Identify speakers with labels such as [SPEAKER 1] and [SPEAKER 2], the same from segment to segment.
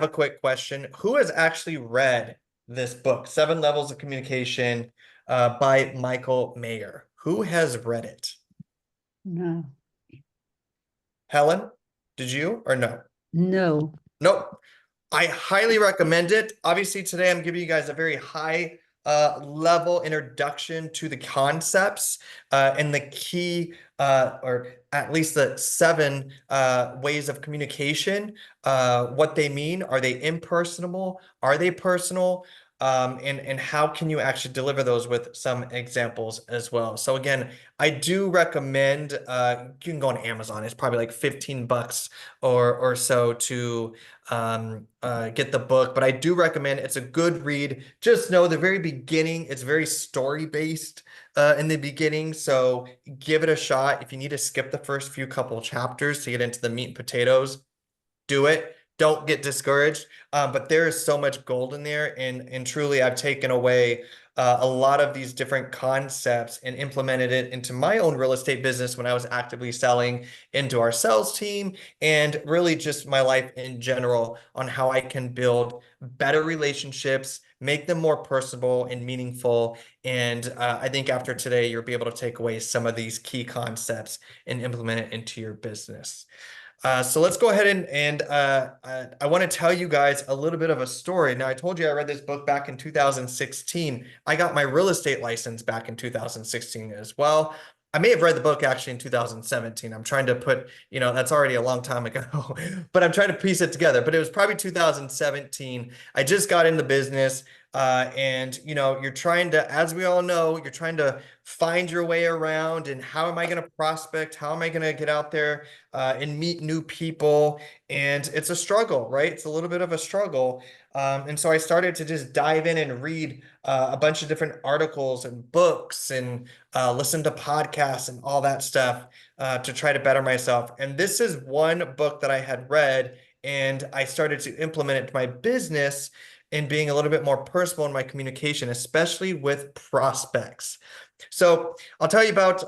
[SPEAKER 1] a quick question. Who has actually read this book, Seven Levels of Communication, by Michael Mayer? Who has read it?
[SPEAKER 2] No,
[SPEAKER 1] Helen, did you or no?
[SPEAKER 2] no.
[SPEAKER 1] Nope. I highly recommend it. Obviously, today I'm giving you guys a very high level introduction to the concepts and the key, or at least the seven ways of communication, what they mean. Are they impersonal? Are they personal? And how can you actually deliver those with some examples as well. So again, I do recommend you can go on Amazon. It's probably like 15 bucks or so to get the book, but I do recommend it's a good read. Just know the very beginning, it's very story based in the beginning. So give it a shot. If you need to skip the first few couple chapters to get into the meat and potatoes, do it. Don't get discouraged. But there is so much gold in there. And truly, I've taken away a lot of these different concepts and implemented it into my own real estate business when I was actively selling into our sales team and really just my life in general on how I can build better relationships, make them more personable and meaningful. And I think after today, you'll be able to take away some of these key concepts and implement it into your business. So let's go ahead and I want to tell you guys a little bit of a story. Now, I told you I read this book back in 2016. I got my real estate license back in 2016 as well. I may have read the book actually in 2017. I'm trying to put, that's already a long time ago, but I'm trying to piece it together. But it was probably 2017. I just got in the business. And you're trying to, as we all know, you're trying to find your way around and how am I going to prospect? How am I going to get out there and meet new people? And it's a struggle, right? It's a little bit of a struggle. And so I started to just dive in and read a bunch of different articles and books and listen to podcasts and all that stuff to try to better myself. And this is one book that I had read and I started to implement it to my business and being a little bit more personal in my communication, especially with prospects. So I'll tell you about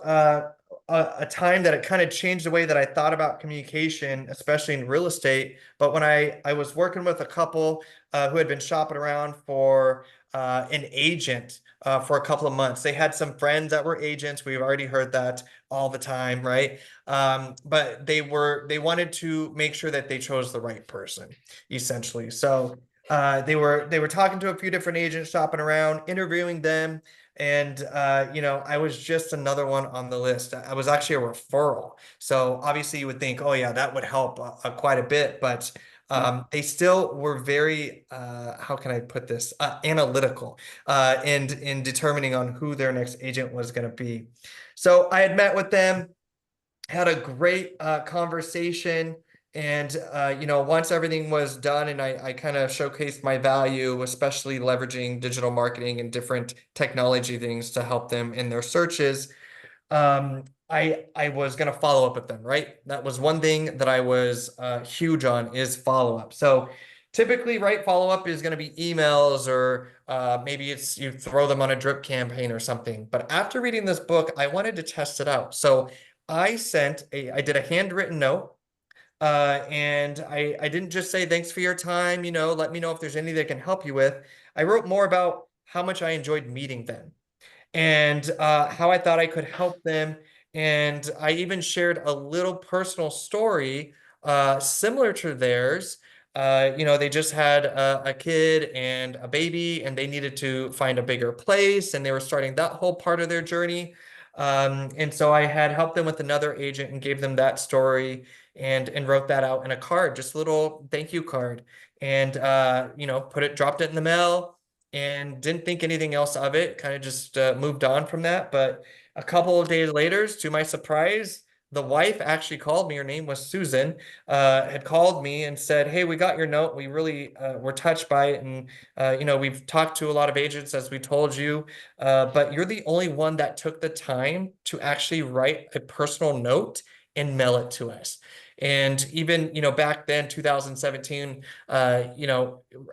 [SPEAKER 1] a time that it kind of changed the way that I thought about communication, especially in real estate. But when I was working with a couple who had been shopping around for an agent for a couple of months. They had some friends that were agents. We've already heard that all the time, right? But they wanted to make sure that they chose the right person, essentially. So they were talking to a few different agents, shopping around, interviewing them. And I was just another one on the list. I was actually a referral. So obviously you would think, oh yeah, that would help quite a bit, but they still were very, how can I put this, analytical and in determining on who their next agent was going to be. So I had met with them, had a great conversation. And, once everything was done and I kind of showcased my value, especially leveraging digital marketing and different technology things to help them in their searches, I was going to follow up with them, right? That was one thing that I was huge on is follow up. So typically, right, follow up is going to be emails or maybe it's you throw them on a drip campaign or something. But after reading this book, I wanted to test it out. So I did a handwritten note. And I didn't just say, thanks for your time, let me know if there's anything that can help you with. I wrote more about how much I enjoyed meeting them and how I thought I could help them. And I even shared a little personal story similar to theirs. They just had a kid and a baby, and they needed to find a bigger place, and they were starting that whole part of their journey. And so I had helped them with another agent and gave them that story and wrote that out in a card, just a little thank you card, and dropped it in the mail and didn't think anything else of it, kind of just moved on from that. But a couple of days later, to my surprise, the wife actually called me. Her name was Susan, had called me and said, hey, we got your note. We really were touched by it. And, we've talked to a lot of agents, as we told you, but you're the only one that took the time to actually write a personal note and mail it to us. And even, back then, 2017,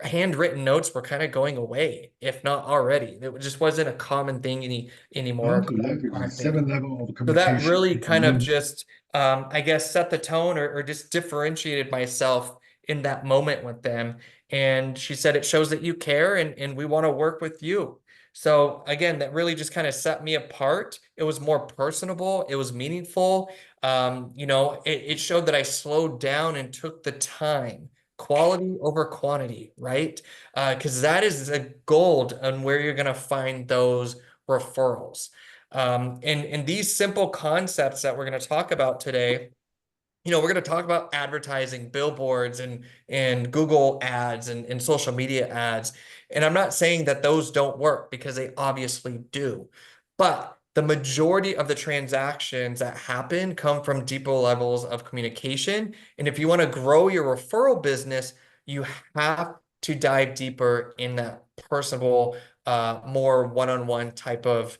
[SPEAKER 1] handwritten notes were kind of going away, if not already. It just wasn't a common thing anymore.
[SPEAKER 2] Absolutely. Seven level of
[SPEAKER 1] So that
[SPEAKER 2] communication.
[SPEAKER 1] really kind of just, I guess, set the tone or just differentiated myself in that moment with them. And she said, it shows that you care and we want to work with you. So again, that really just kind of set me apart. It was more personable. It was meaningful. It showed that I slowed down and took the time, quality over quantity, right? Because that is the gold on where you're going to find those referrals. And these simple concepts that we're going to talk about today, we're going to talk about advertising, billboards, and Google ads and social media ads. And I'm not saying that those don't work, because they obviously do. But the majority of the transactions that happen come from deeper levels of communication. And if you want to grow your referral business, you have to dive deeper in that personal, more one-on-one type of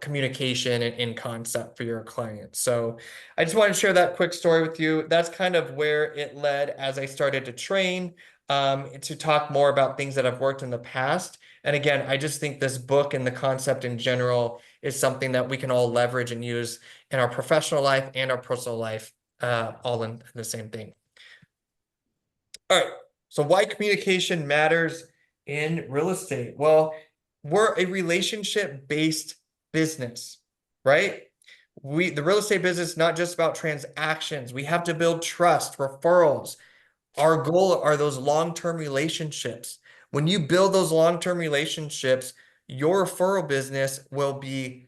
[SPEAKER 1] communication and concept for your clients. So I just want to share that quick story with you. That's kind of where it led as I started to train, to talk more about things that I've worked in the past. And again, I just think this book and the concept in general is something that we can all leverage and use in our professional life and our personal life, all in the same thing. All right. So why communication matters in real estate? Well, we're a relationship-based business, right? The real estate business is not just about transactions. We have to build trust, referrals. Our goal are those long-term relationships. When you build those long-term relationships, your referral business will be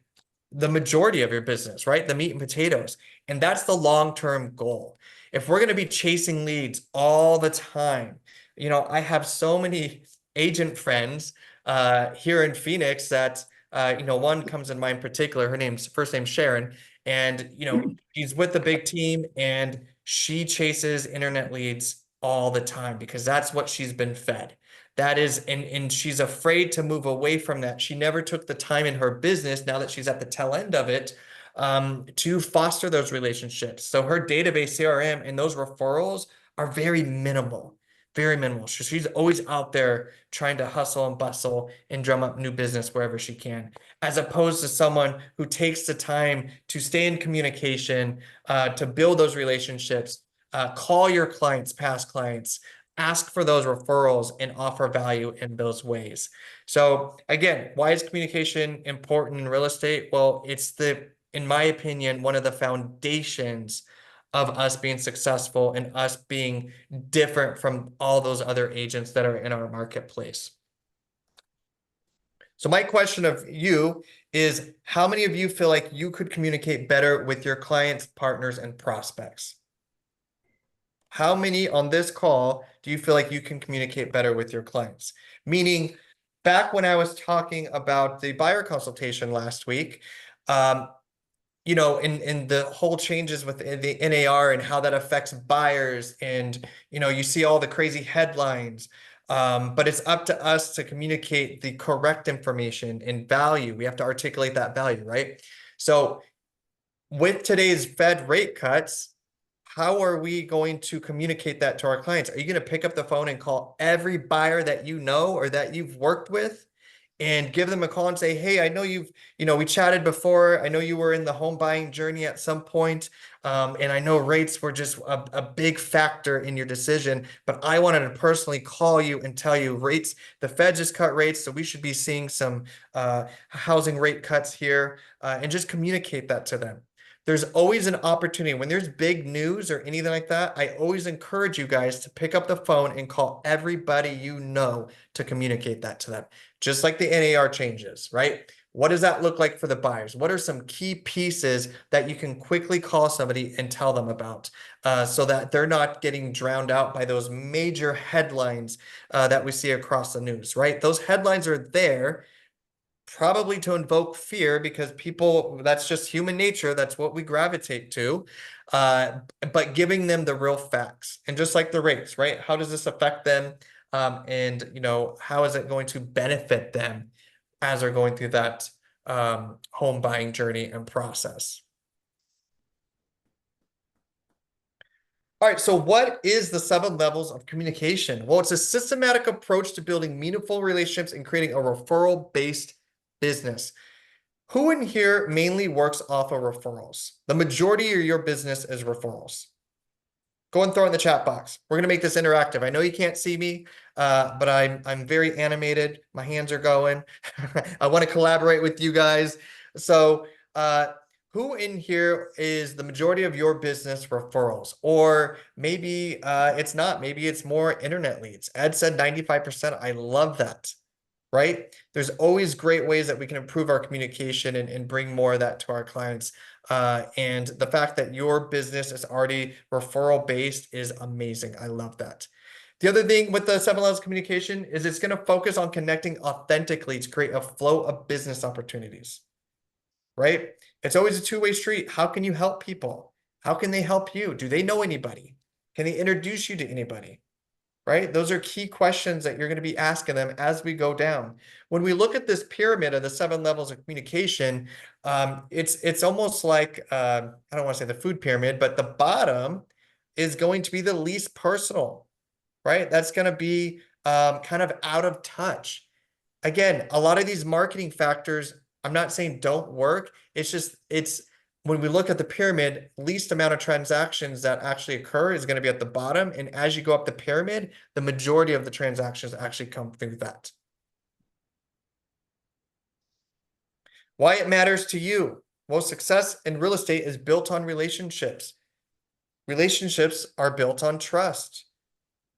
[SPEAKER 1] the majority of your business, right? The meat and potatoes. And that's the long-term goal. If we're going to be chasing leads all the time, I have so many agent friends here in Phoenix that, one comes in mind in particular. Her first name's Sharon. And, she's with the big team and she chases internet leads all the time because that's what she's been fed. That is, and she's afraid to move away from that. She never took the time in her business, now that she's at the tail end of it, to foster those relationships. So her database CRM and those referrals are very minimal, very minimal. She's always out there trying to hustle and bustle and drum up new business wherever she can, as opposed to someone who takes the time to stay in communication, to build those relationships, call your clients, past clients, ask for those referrals and offer value in those ways. So again, why is communication important in real estate? Well, it's in my opinion, one of the foundations of us being successful and us being different from all those other agents that are in our marketplace. So my question of you is, how many of you feel like you could communicate better with your clients, partners, and prospects? How many on this call do you feel like you can communicate better with your clients? Meaning, back when I was talking about the buyer consultation last week, in the whole changes with the NAR and how that affects buyers, and you see all the crazy headlines, but it's up to us to communicate the correct information and value. We have to articulate that value, right? So with today's Fed rate cuts, how are we going to communicate that to our clients? Are you going to pick up the phone and call every buyer that you know or that you've worked with and give them a call and say, hey, I know we chatted before. I know you were in the home buying journey at some point. And I know rates were just a big factor in your decision, but I wanted to personally call you and tell you the Fed just cut rates. So we should be seeing some housing rate cuts here, and just communicate that to them. There's always an opportunity when there's big news or anything like that. I always encourage you guys to pick up the phone and call everybody you know to communicate that to them. Just like the NAR changes, right? What does that look like for the buyers? What are some key pieces that you can quickly call somebody and tell them about, so that they're not getting drowned out by those major headlines that we see across the news, right? Those headlines are there probably to invoke fear because that's just human nature. That's what we gravitate to. But giving them the real facts, and just like the rates, right? How does this affect them? And how is it going to benefit them as they're going through that home buying journey and process? All right, so what is the 7 levels of communication? Well, it's a systematic approach to building meaningful relationships and creating a referral-based business. Who in here mainly works off of referrals? The majority of your business is referrals. Go and throw it in the chat box. We're gonna make this interactive. I know you can't see me, but I'm very animated. My hands are going. I want to collaborate with you guys. So, who in here is the majority of your business referrals? Or maybe it's not. Maybe it's more internet leads. Ed said 95%. I love that. Right? There's always great ways that we can improve our communication and bring more of that to our clients. And the fact that your business is already referral based is amazing. I love that. The other thing with the 7 levels of communication is it's going to focus on connecting authentically to create a flow of business opportunities, right? It's always a two-way street. How can you help people? How can they help you? Do they know anybody? Can they introduce you to anybody? Right? Those are key questions that you're going to be asking them as we go down. When we look at this pyramid of the 7 levels of communication, it's almost like, I don't want to say the food pyramid, but the bottom is going to be the least personal, right? That's going to be kind of out of touch. Again, a lot of these marketing factors, I'm not saying don't work. It's just, when we look at the pyramid, least amount of transactions that actually occur is going to be at the bottom. And as you go up the pyramid, the majority of the transactions actually come through that. Why it matters to you. Well, success in real estate is built on relationships. Relationships are built on trust.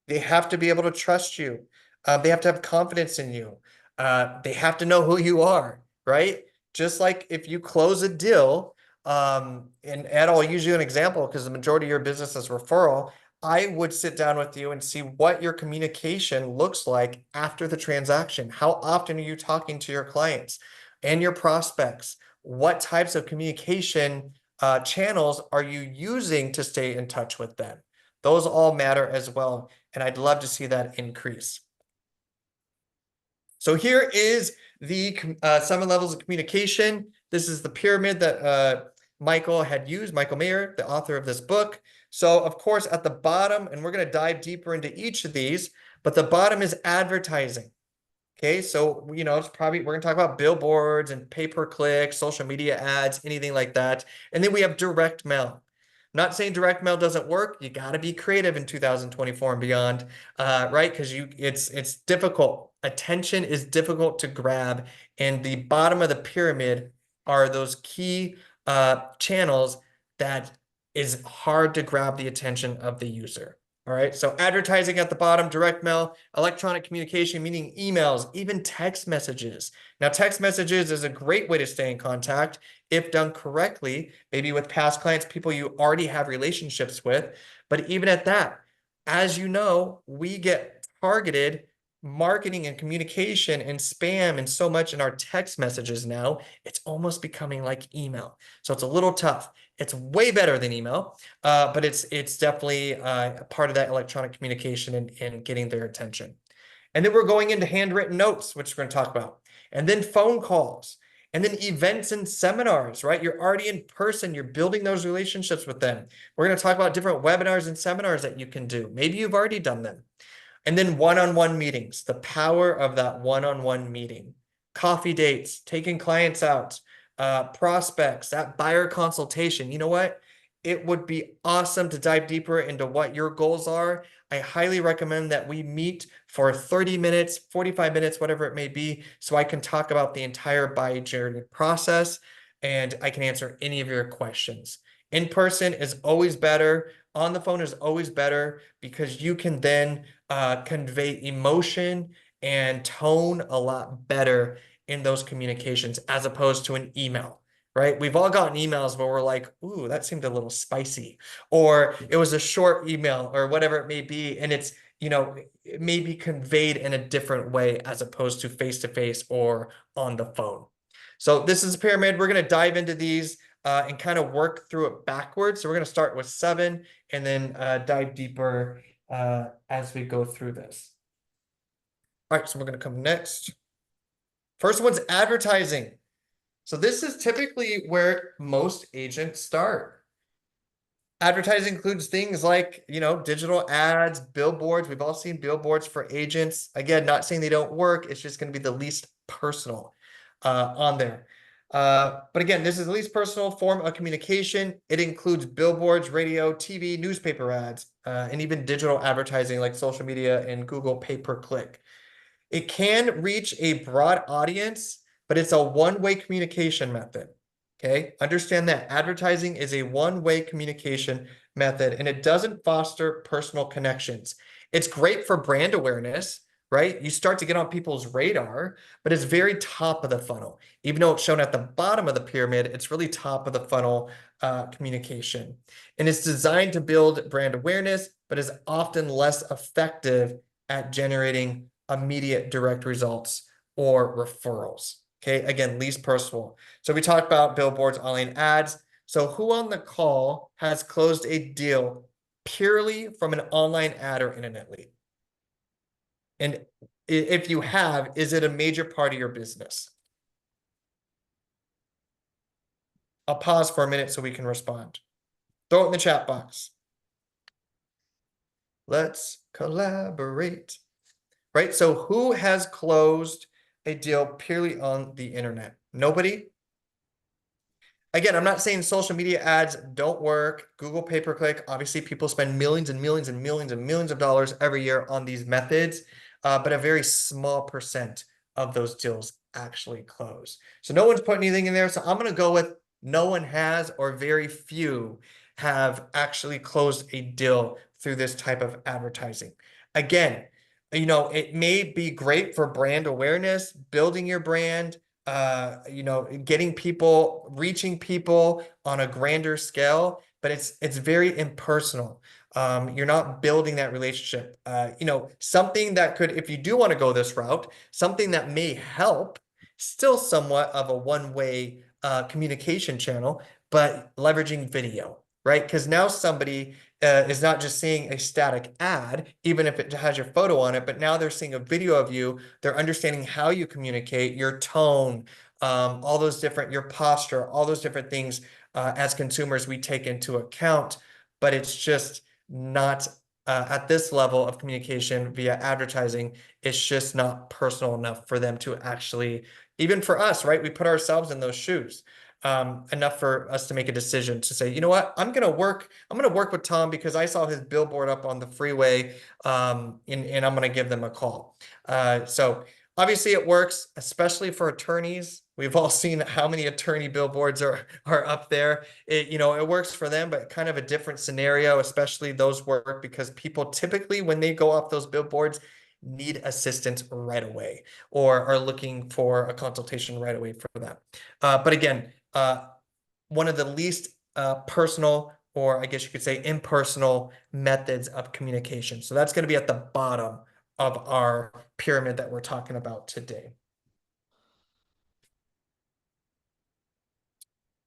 [SPEAKER 1] They have to be able to trust you. They have to have confidence in you. They have to know who you are, right? Just like if you close a deal, and Ed, I'll use you an example because the majority of your business is referral. I would sit down with you and see what your communication looks like after the transaction. How often are you talking to your clients and your prospects? What types of communication channels are you using to stay in touch with them? Those all matter as well, and I'd love to see that increase. So here is the 7 levels of communication. This is the pyramid that Michael had used, Michael Mayer, the author of this book. So of course, at the bottom, and we're going to dive deeper into each of these, but the bottom is advertising. Okay, so it's probably we're going to talk about billboards and pay-per-click, social media ads, anything like that. And then we have direct mail. Not saying direct mail doesn't work. You got to be creative in 2024 and beyond, right? Because it's difficult. Attention is difficult to grab, and the bottom of the pyramid are those key channels that is hard to grab the attention of the user. All right, so advertising at the bottom, direct mail, electronic communication, meaning emails, even text messages. Now, text messages is a great way to stay in contact if done correctly, maybe with past clients, people you already have relationships with. But even at that, as you know, we get targeted marketing and communication and spam and so much in our text messages now. It's almost becoming like email. So it's a little tough. It's way better than email, but it's definitely part of that electronic communication and getting their attention. And then we're going into handwritten notes, which we're going to talk about, and then phone calls, and then events and seminars, right? You're already in person. You're building those relationships with them. We're going to talk about different webinars and seminars that you can do. Maybe you've already done them. And then one-on-one meetings, the power of that one-on-one meeting, coffee dates, taking clients out, prospects, that buyer consultation. You know what? It would be awesome to dive deeper into what your goals are. I highly recommend that we meet for 30 minutes, 45 minutes, whatever it may be, so I can talk about the entire buy journey process and I can answer any of your questions. In person is always better. On the phone is always better because you can then convey emotion and tone a lot better in those communications as opposed to an email, right? We've all gotten emails where we're like, ooh, that seemed a little spicy, or it was a short email or whatever it may be. And it's, it may be conveyed in a different way as opposed to face-to-face or on the phone. So this is a pyramid. We're going to dive into these and kind of work through it backwards. So we're going to start with 7 and then dive deeper as we go through this. All right, so we're going to come next. First one's advertising. So this is typically where most agents start. Advertising includes things like, digital ads, billboards. We've all seen billboards for agents. Again, not saying they don't work. It's just going to be the least personal on there. But again, this is the least personal form of communication. It includes billboards, radio, TV, newspaper ads, and even digital advertising like social media and Google pay-per-click. It can reach a broad audience, but it's a one-way communication method. Okay, understand that advertising is a one-way communication method and it doesn't foster personal connections. It's great for brand awareness, right? You start to get on people's radar, but it's very top of the funnel. Even though it's shown at the bottom of the pyramid, it's really top of the funnel communication. And it's designed to build brand awareness, but is often less effective at generating immediate direct results or referrals. Okay, again, least personal. So we talked about billboards, online ads. So who on the call has closed a deal purely from an online ad or internet lead? And if you have, is it a major part of your business? I'll pause for a minute so we can respond. Throw it in the chat box. Let's collaborate. Right? So who has closed a deal purely on the internet? Nobody? Again, I'm not saying social media ads don't work. Google pay-per-click, obviously people spend millions and millions and millions and millions of dollars every year on these methods, but a very small percent of those deals actually close. So no one's put anything in there. So I'm going to go with no one has, or very few have actually closed a deal through this type of advertising. Again, you know, it may be great for brand awareness, building your brand, you know, getting people, reaching people on a grander scale, but it's very impersonal. You're not building that relationship. You know, something that could, if you do want to go this route, something that may help, still somewhat of a one-way communication channel, but leveraging video, right? Because now somebody is not just seeing a static ad, even if it has your photo on it, but now they're seeing a video of you. They're understanding how you communicate, your tone, all those different, your posture, all those different things as consumers we take into account, but it's just not at this level of communication via advertising. It's just not personal enough for them to actually, even for us, right? We put ourselves in those shoes. Enough for us to make a decision to say, you know what, I'm gonna work with Tom because I saw his billboard up on the freeway, and I'm gonna give them a call. So obviously it works, especially for attorneys. We've all seen how many attorney billboards are up there. You know, it works for them, but kind of a different scenario, especially those work because people typically, when they go off those billboards, need assistance right away or are looking for a consultation right away for that. But again, one of the least personal, or I guess you could say impersonal methods of communication. So that's going to be at the bottom of our pyramid that we're talking about today.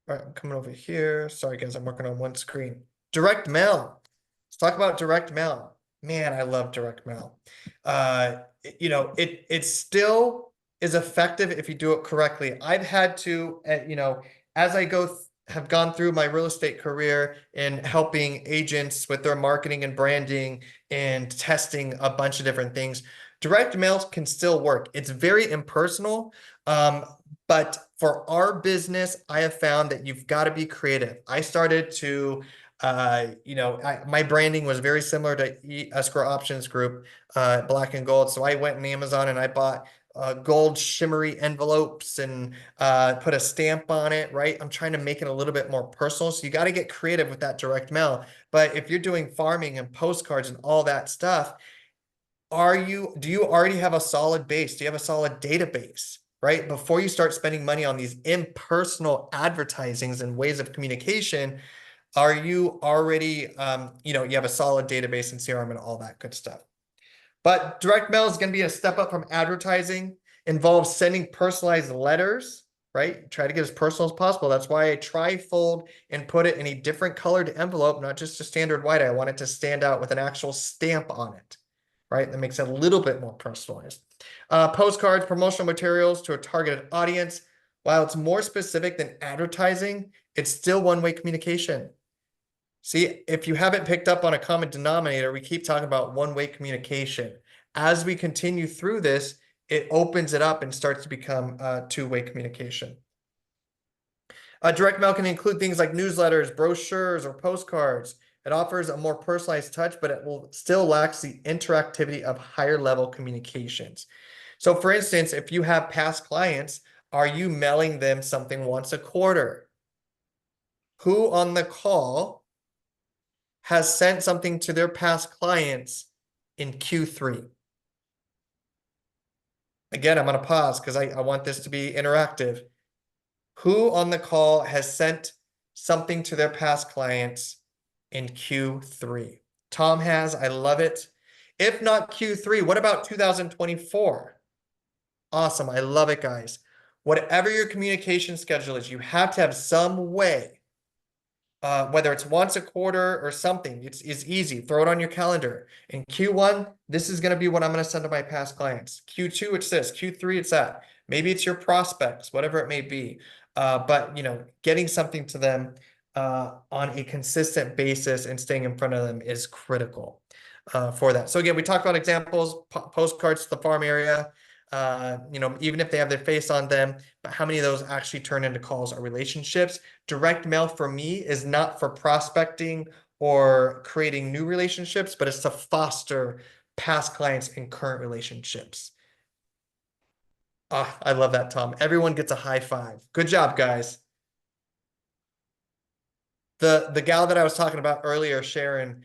[SPEAKER 1] All right, I'm coming over here. Sorry, guys, I'm working on one screen. Direct mail. Let's talk about direct mail. Man, I love direct mail. You know, it still is effective if you do it correctly. I've had to, you know, as I have gone through my real estate career in helping agents with their marketing and branding and testing a bunch of different things, direct mail can still work. It's very impersonal, but for our business, I have found that you've got to be creative. I started to, you know, my branding was very similar to Escrow Options Group, Black and Gold. So I went on Amazon and I bought gold shimmery envelopes and put a stamp on it, right? I'm trying to make it a little bit more personal. So you got to get creative with that direct mail. But if you're doing farming and postcards and all that stuff, do you already have a solid base? Do you have a solid database, right? Before you start spending money on these impersonal advertisings and ways of communication, are you already, you know, you have a solid database and CRM and all that good stuff. But direct mail is going to be a step up from advertising, involves sending personalized letters, right? Try to get as personal as possible. That's why I trifold and put it in a different colored envelope, not just a standard white. I want it to stand out with an actual stamp on it, right? That makes it a little bit more personalized. Postcards, promotional materials to a targeted audience. While it's more specific than advertising, it's still one-way communication. See, if you haven't picked up on a common denominator, we keep talking about one-way communication. As we continue through this, it opens it up and starts to become two-way communication. Direct mail can include things like newsletters, brochures, or postcards. It offers a more personalized touch, but it will still lacks the interactivity of higher level communications. So for instance, if you have past clients, are you mailing them something once a quarter? Who on the call has sent something to their past clients in Q3? Again, I'm going to pause because I want this to be interactive. Who on the call has sent something to their past clients in Q3? Tom has. I love it. If not Q3, what about 2024? Awesome. I love it, guys. Whatever your communication schedule is, you have to have some way, whether it's once a quarter or something, it's easy. Throw it on your calendar. In Q1, this is going to be what I'm going to send to my past clients. Q2, it's this. Q3, it's that. Maybe it's your prospects, whatever it may be. But getting something to them on a consistent basis and staying in front of them is critical for that. So again, we talked about examples, postcards to the farm area. Even if they have their face on them, but how many of those actually turn into calls or relationships? Direct mail for me is not for prospecting or creating new relationships, but it's to foster past clients and current relationships. I love that, Tom. Everyone gets a high five. Good job, guys. The gal that I was talking about earlier, Sharon,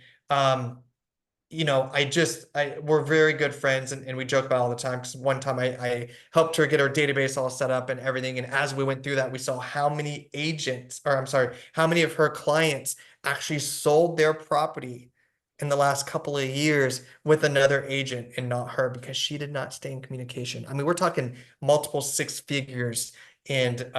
[SPEAKER 1] we're very good friends and we joke about it all the time because one time I helped her get her database all set up and everything. And as we went through that, we saw how many how many of her clients actually sold their property in the last couple of years with another agent and not her because she did not stay in communication. I mean, we're talking multiple six figures in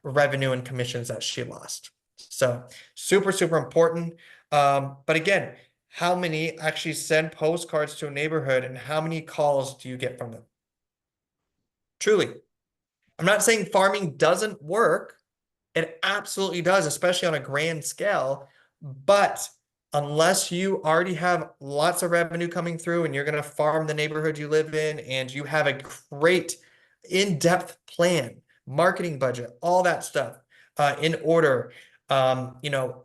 [SPEAKER 1] revenue and commissions that she lost. So super, super important. But again, how many actually send postcards to a neighborhood and how many calls do you get from them? Truly. I'm not saying farming doesn't work. It absolutely does, especially on a grand scale. But unless you already have lots of revenue coming through and you're going to farm the neighborhood you live in and you have a great in-depth plan, marketing budget, all that stuff in order,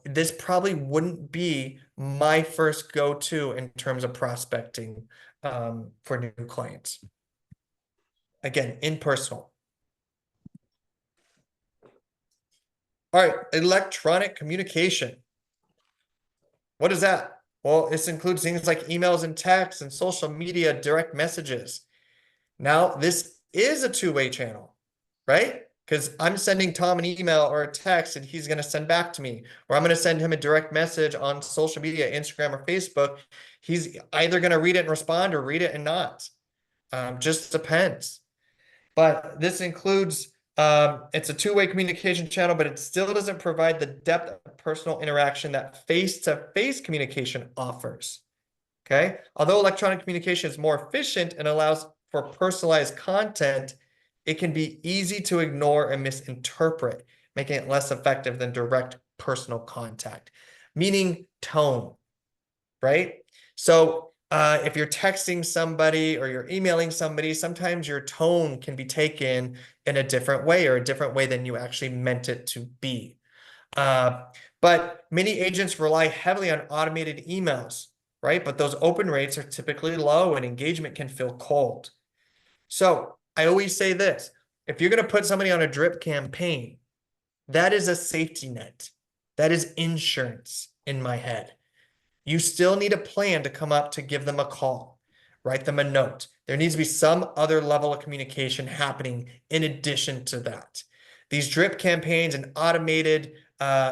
[SPEAKER 1] this probably wouldn't be my first go-to in terms of prospecting for new clients. Again, impersonal. All right, electronic communication. What is that? Well, this includes things like emails and texts and social media, direct messages. Now, this is a two-way channel, right? Because I'm sending Tom an email or a text and he's going to send back to me, or I'm going to send him a direct message on social media, Instagram or Facebook. He's either going to read it and respond or read it and not. Just depends. But this includes, it's a two-way communication channel, but it still doesn't provide the depth of personal interaction that face-to-face communication offers. Okay. Although electronic communication is more efficient and allows for personalized content, it can be easy to ignore and misinterpret, making it less effective than direct personal contact, meaning tone, right? So if you're texting somebody or you're emailing somebody, sometimes your tone can be taken in a different way or a different way than you actually meant it to be. But many agents rely heavily on automated emails, right? But those open rates are typically low and engagement can feel cold. So I always say this, if you're going to put somebody on a drip campaign, that is a safety net. That is insurance in my head. You still need a plan to come up to give them a call, write them a note. There needs to be some other level of communication happening in addition to that. These drip campaigns and automated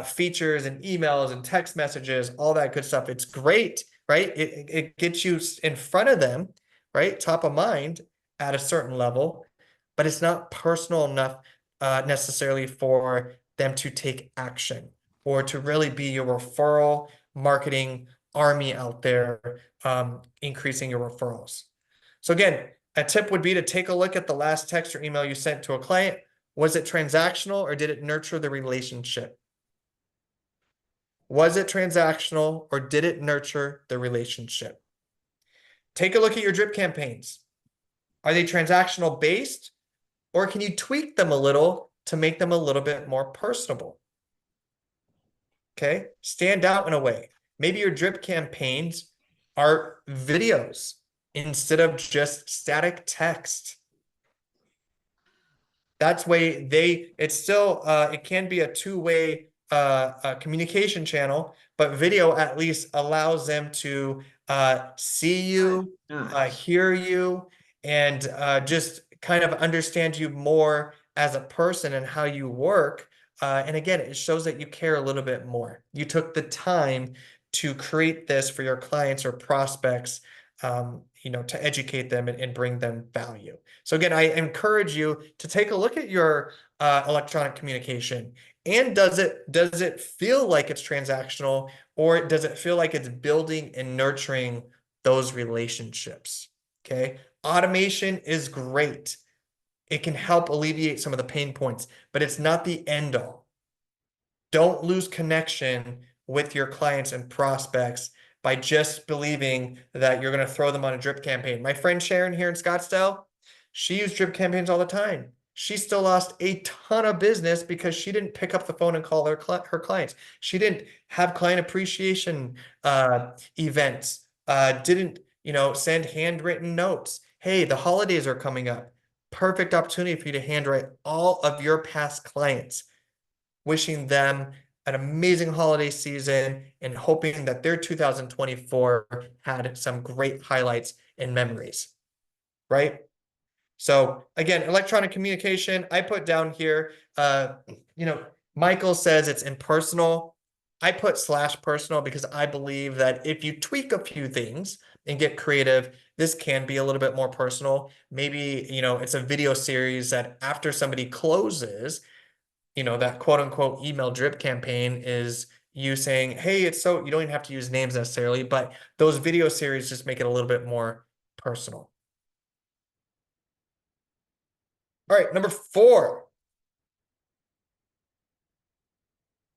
[SPEAKER 1] features and emails and text messages, all that good stuff, it's great, right? It gets you in front of them, right? Top of mind at a certain level, but it's not personal enough necessarily for them to take action or to really be your referral marketing army out there, increasing your referrals. So again, a tip would be to take a look at the last text or email you sent to a client. Was it transactional or did it nurture the relationship? Was it transactional or did it nurture the relationship? Take a look at your drip campaigns. Are they transactional based or can you tweak them a little to make them a little bit more personable? Okay, stand out in a way. Maybe your drip campaigns are videos instead of just static text. That's way it's still it can be a two-way communication channel, but video at least allows them to see you, hear you, and just kind of understand you more as a person and how you work. And again, it shows that you care a little bit more. You took the time to create this for your clients or prospects, to educate them and bring them value. So again, I encourage you to take a look at your electronic communication. And does it feel like it's transactional, or does it feel like it's building and nurturing those relationships? Okay. Automation is great. It can help alleviate some of the pain points, but it's not the end all. Don't lose connection with your clients and prospects by just believing that you're going to throw them on a drip campaign. My friend Sharon here in Scottsdale, she used drip campaigns all the time. She still lost a ton of business because she didn't pick up the phone and call her clients. She didn't have client appreciation events, didn't, send handwritten notes. Hey, the holidays are coming up. Perfect opportunity for you to handwrite all of your past clients, wishing them an amazing holiday season and hoping that their 2024 had some great highlights and memories, right? So again, electronic communication, I put down here, Michael says it's impersonal. I put /personal because I believe that if you tweak a few things and get creative, this can be a little bit more personal. Maybe, it's a video series that after somebody closes, that quote unquote email drip campaign is you saying, hey, you don't even have to use names necessarily, but those video series just make it a little bit more personal. All right, number 4.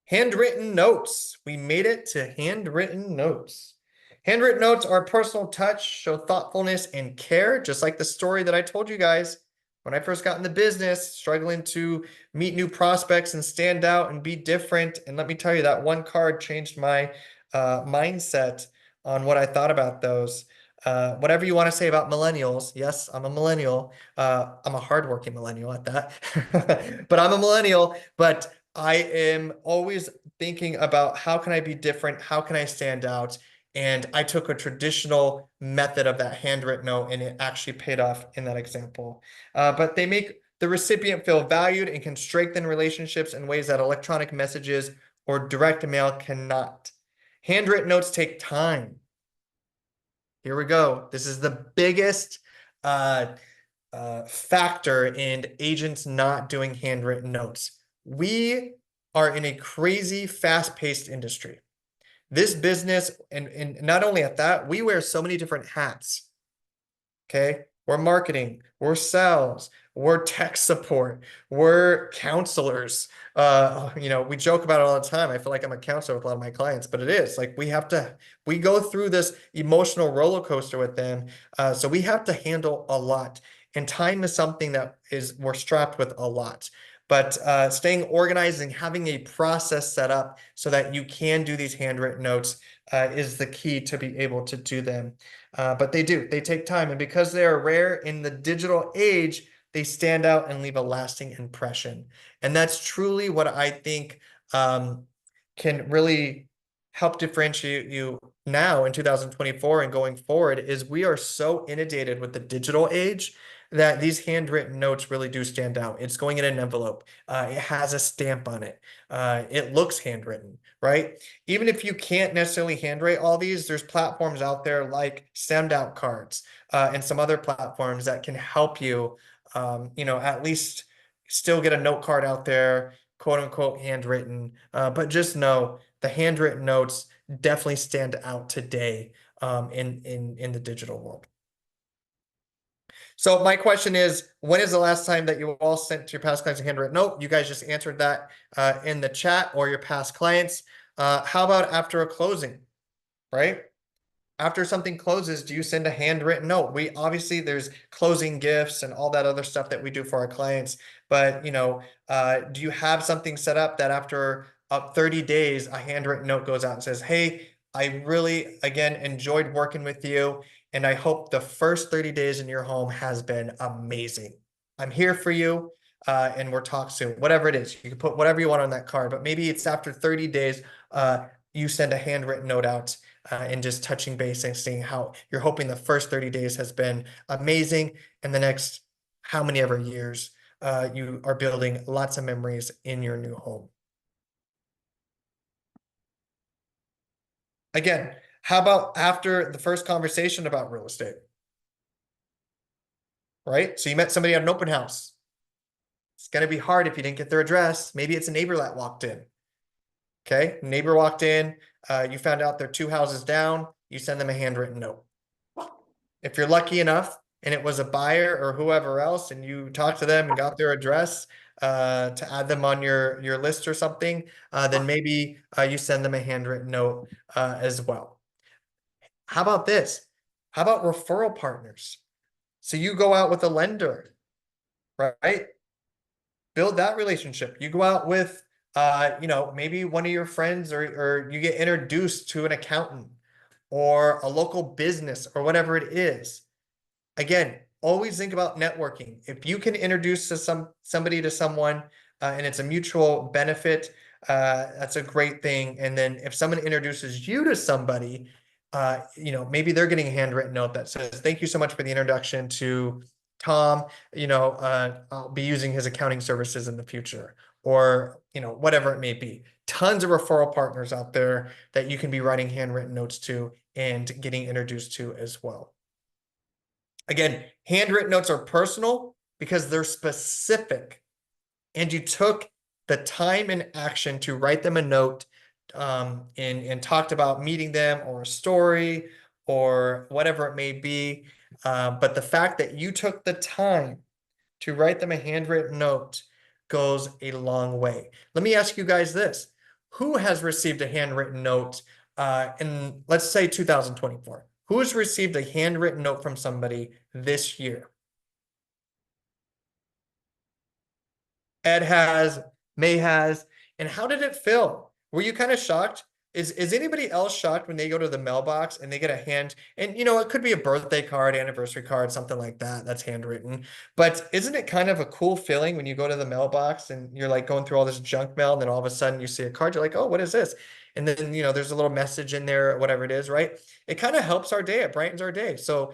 [SPEAKER 1] Handwritten notes. We made it to handwritten notes. Handwritten notes are a personal touch, show thoughtfulness and care, just like the story that I told you guys when I first got in the business, struggling to meet new prospects and stand out and be different. And let me tell you, that one card changed my mindset on what I thought about those. Whatever you want to say about millennials, yes, I'm a millennial. I'm a hardworking millennial at that, but I'm a millennial. But I am always thinking about how can I be different? How can I stand out? And I took a traditional method of that handwritten note, and it actually paid off in that example. But they make the recipient feel valued and can strengthen relationships in ways that electronic messages or direct mail cannot. Handwritten notes take time. Here we go. This is the biggest factor in agents not doing handwritten notes. We are in a crazy fast-paced industry. This business, and not only at that, we wear so many different hats. Okay. We're marketing, we're sales, we're tech support, we're counselors. We joke about it all the time. I feel like I'm a counselor with a lot of my clients, but it is like we go through this emotional roller coaster with them. So we have to handle a lot. And time is something that we're strapped with a lot. But staying organized and having a process set up so that you can do these handwritten notes is the key to be able to do them. But they take time. And because they are rare in the digital age, they stand out and leave a lasting impression. And that's truly what I think can really help differentiate you now in 2024 and going forward is we are so inundated with the digital age that these handwritten notes really do stand out. It's going in an envelope. It has a stamp on it. It looks handwritten, right? Even if you can't necessarily handwrite all these, there's platforms out there like Send-Out Cards and some other platforms that can help you, at least still get a note card out there, quote unquote handwritten. But just know the handwritten notes definitely stand out today in the digital world. So my question is, when is the last time that you all sent to your past clients a handwritten note? You guys just answered that in the chat, or your past clients. How about after a closing, right? After something closes, do you send a handwritten note? There's closing gifts and all that other stuff that we do for our clients. But, do you have something set up that after up 30 days, a handwritten note goes out and says, hey, I really, again, enjoyed working with you. And I hope the first 30 days in your home has been amazing. I'm here for you. And we'll talk soon. Whatever it is, you can put whatever you want on that card, but maybe it's after 30 days, you send a handwritten note out and just touching base and seeing how you're hoping the first 30 days has been amazing, and the next how many ever years you are building lots of memories in your new home. Again, how about after the first conversation about real estate? Right? So you met somebody at an open house. It's going to be hard if you didn't get their address. Maybe it's a neighbor that walked in. Okay, neighbor walked in, you found out they're 2 houses down, you send them a handwritten note. If you're lucky enough and it was a buyer or whoever else, and you talked to them and got their address to add them on your list or something, then maybe you send them a handwritten note as well. How about this? How about referral partners? So you go out with a lender, right? Build that relationship. You go out with maybe one of your friends, or you get introduced to an accountant or a local business or whatever it is. Again, always think about networking. If you can introduce somebody to someone and it's a mutual benefit, that's a great thing. And then if someone introduces you to somebody, maybe they're getting a handwritten note that says, thank you so much for the introduction to Tom. I'll be using his accounting services in the future, or whatever it may be. Tons of referral partners out there that you can be writing handwritten notes to and getting introduced to as well. Again, handwritten notes are personal because they're specific, and you took the time and action to write them a note, and talked about meeting them or a story or whatever it may be. But the fact that you took the time to write them a handwritten note goes a long way. Let me ask you guys this. Who has received a handwritten note in, let's say, 2024? Who has received a handwritten note from somebody this year? Ed has, May has. And how did it feel? Were you kind of shocked? Is anybody else shocked when they go to the mailbox and they get a hand, and it could be a birthday card, anniversary card, something like that, that's handwritten. But isn't it kind of a cool feeling when you go to the mailbox and you're like going through all this junk mail, and then all of a sudden you see a card, you're like, oh, what is this? And then there's a little message in there, whatever it is, right? It kind of helps our day, it brightens our day. So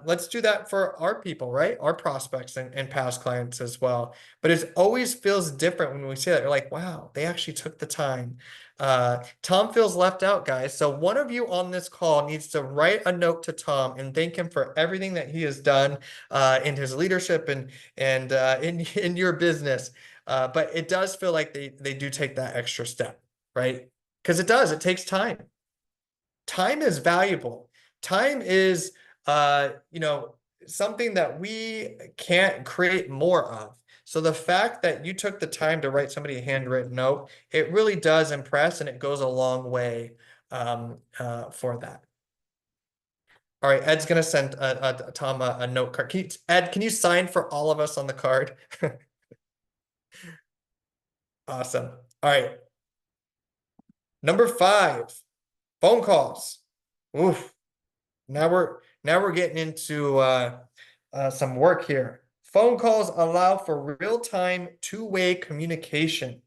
[SPEAKER 1] let's do that for our people, right? Our prospects and past clients as well. But it always feels different when we say that. You're like, wow, they actually took the time. Tom feels left out, guys. So one of you on this call needs to write a note to Tom and thank him for everything that he has done in his leadership and in your business. But it does feel like they do take that extra step, right? Because it takes time. Time is valuable. Time is something that we can't create more of. So the fact that you took the time to write somebody a handwritten note, it really does impress, and it goes a long way for that. All right, Ed's gonna send Tom a note card. Ed, can you sign for all of us on the card? Awesome. All right. Number 5, phone calls. Oof. Now we're getting into some work here. Phone calls allow for real-time two-way communication.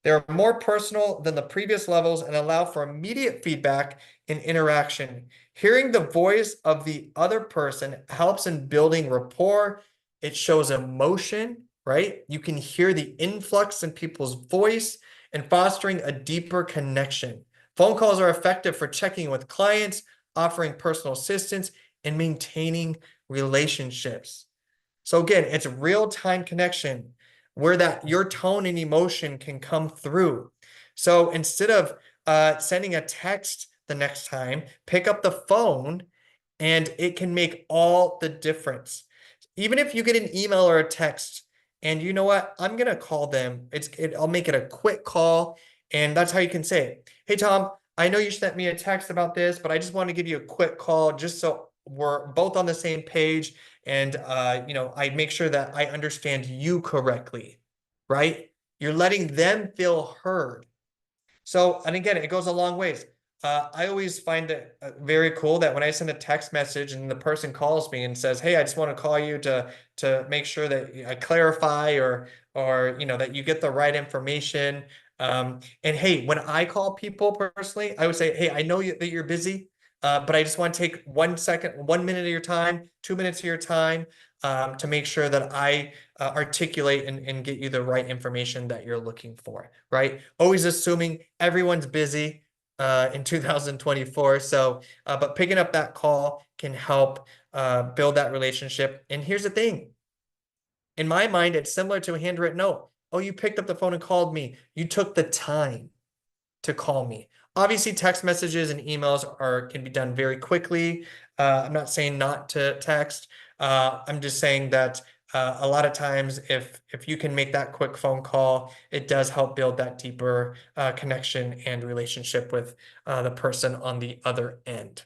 [SPEAKER 1] They're more personal than the previous levels and allow for immediate feedback and interaction. Hearing the voice of the other person helps in building rapport. It shows emotion, right? You can hear the influx in people's voice and fostering a deeper connection. Phone calls are effective for checking with clients, offering personal assistance, and maintaining relationships. So again, it's real-time connection where that your tone and emotion can come through. So instead of sending a text the next time, pick up the phone, and it can make all the difference. Even if you get an email or a text, and you know what, I'm gonna call them. I'll make it a quick call, and that's how you can say it. Hey Tom, I know you sent me a text about this, but I just want to give you a quick call just so we're both on the same page, and I make sure that I understand you correctly, right? You're letting them feel heard. So, and again, it goes a long ways. I always find it very cool that when I send a text message and the person calls me and says, "Hey, I just want to call you to make sure that I clarify or that you get the right information." And hey, when I call people personally, I would say, "Hey, I know that you're busy, but I just want to take 1 second, 1 minute of your time, 2 minutes of your time, to make sure that I articulate and get you the right information that you're looking for," right? Always assuming everyone's busy in 2024. So, but picking up that call can help build that relationship. And here's the thing. In my mind, it's similar to a handwritten note. Oh, you picked up the phone and called me. You took the time to call me. Obviously, text messages and emails can be done very quickly. I'm not saying not to text. I'm just saying that a lot of times, if you can make that quick phone call, it does help build that deeper connection and relationship with the person on the other end.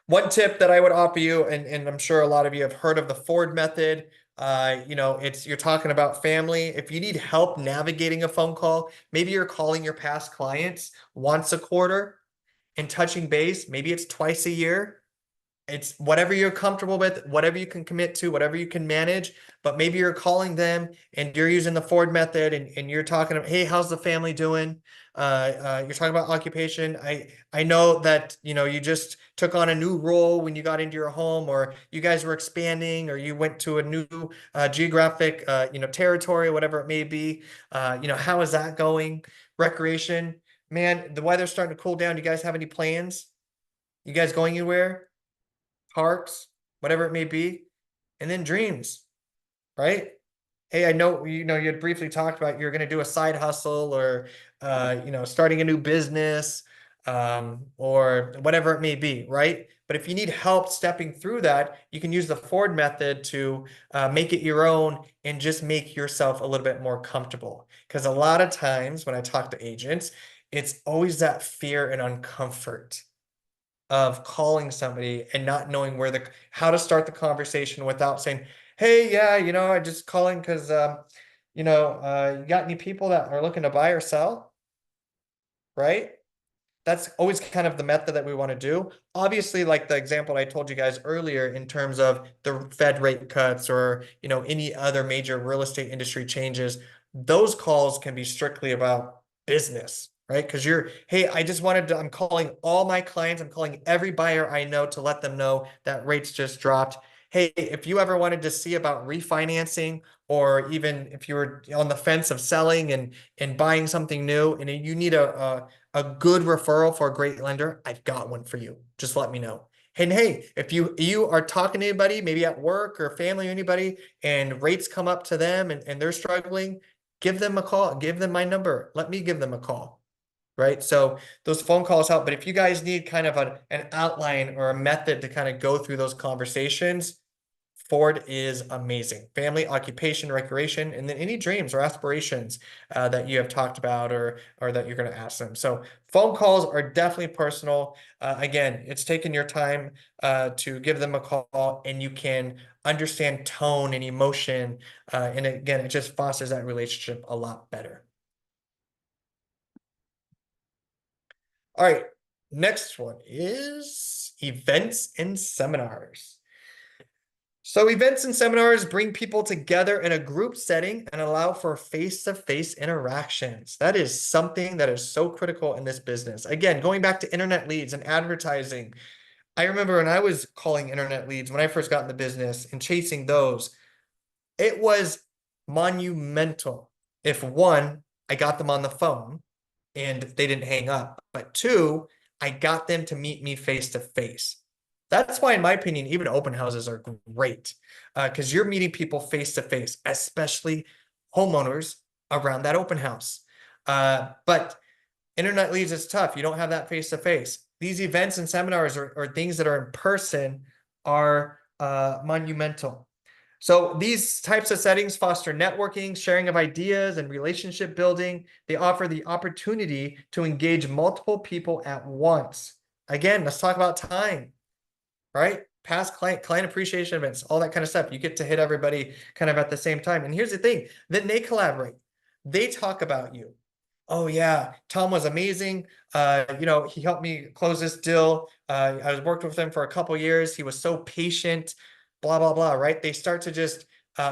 [SPEAKER 1] One tip that I would offer you, and I'm sure a lot of you have heard of the Ford method. You're talking about family. If you need help navigating a phone call, maybe you're calling your past clients once a quarter and touching base. Maybe it's twice a year. It's whatever you're comfortable with, whatever you can commit to, whatever you can manage. But maybe you're calling them and you're using the Ford method and you're talking about, hey, how's the family doing? You're talking about occupation. I know that you just took on a new role when you got into your home, or you guys were expanding, or you went to a new geographic territory, whatever it may be. How is that going? Recreation, man, the weather's starting to cool down. Do you guys have any plans? You guys going anywhere? Parks, whatever it may be, and then dreams, right? Hey, I know you had briefly talked about you're going to do a side hustle or starting a new business, or whatever it may be, right? But if you need help stepping through that, you can use the Ford method to make it your own and just make yourself a little bit more comfortable. Because a lot of times when I talk to agents, it's always that fear and uncomfort of calling somebody and not knowing how to start the conversation without saying, "Hey, yeah, I just calling because you got any people that are looking to buy or sell?" Right? That's always kind of the method that we want to do. Obviously, like the example I told you guys earlier in terms of the Fed rate cuts or any other major real estate industry changes, those calls can be strictly about business, right? Because hey, I'm calling all my clients, I'm calling every buyer I know to let them know that rates just dropped. Hey, if you ever wanted to see about refinancing, or even if you were on the fence of selling and buying something new, and you need a good referral for a great lender, I've got one for you. Just let me know. And hey, if you are talking to anybody, maybe at work or family or anybody, and rates come up to them and they're struggling, give them a call. Give them my number. Let me give them a call. Right? So those phone calls help. But if you guys need kind of an outline or a method to kind of go through those conversations, Ford is amazing. Family, occupation, recreation, and then any dreams or aspirations that you have talked about or that you're going to ask them. So phone calls are definitely personal. Again, it's taking your time to give them a call, and you can understand tone and emotion. And again, it just fosters that relationship a lot better. All right, next one is events and seminars. So events and seminars bring people together in a group setting and allow for face-to-face interactions. That is something that is so critical in this business. Again, going back to internet leads and advertising, I remember when I was calling internet leads when I first got in the business and chasing those, it was monumental. If one, I got them on the phone and they didn't hang up, but two, I got them to meet me face to face. That's why, in my opinion, even open houses are great, because you're meeting people face to face, especially homeowners around that open house. But internet leads is tough. You don't have that face to face. These events and seminars or things that are in person are monumental. So these types of settings foster networking, sharing of ideas, and relationship building. They offer the opportunity to engage multiple people at once. Again, let's talk about time, right? Past client appreciation events, all that kind of stuff. You get to hit everybody kind of at the same time. And here's the thing, then they collaborate. They talk about you. Oh yeah, Tom was amazing. He helped me close this deal. I was worked with him for a couple years. He was so patient, blah, blah, blah, right? They start to just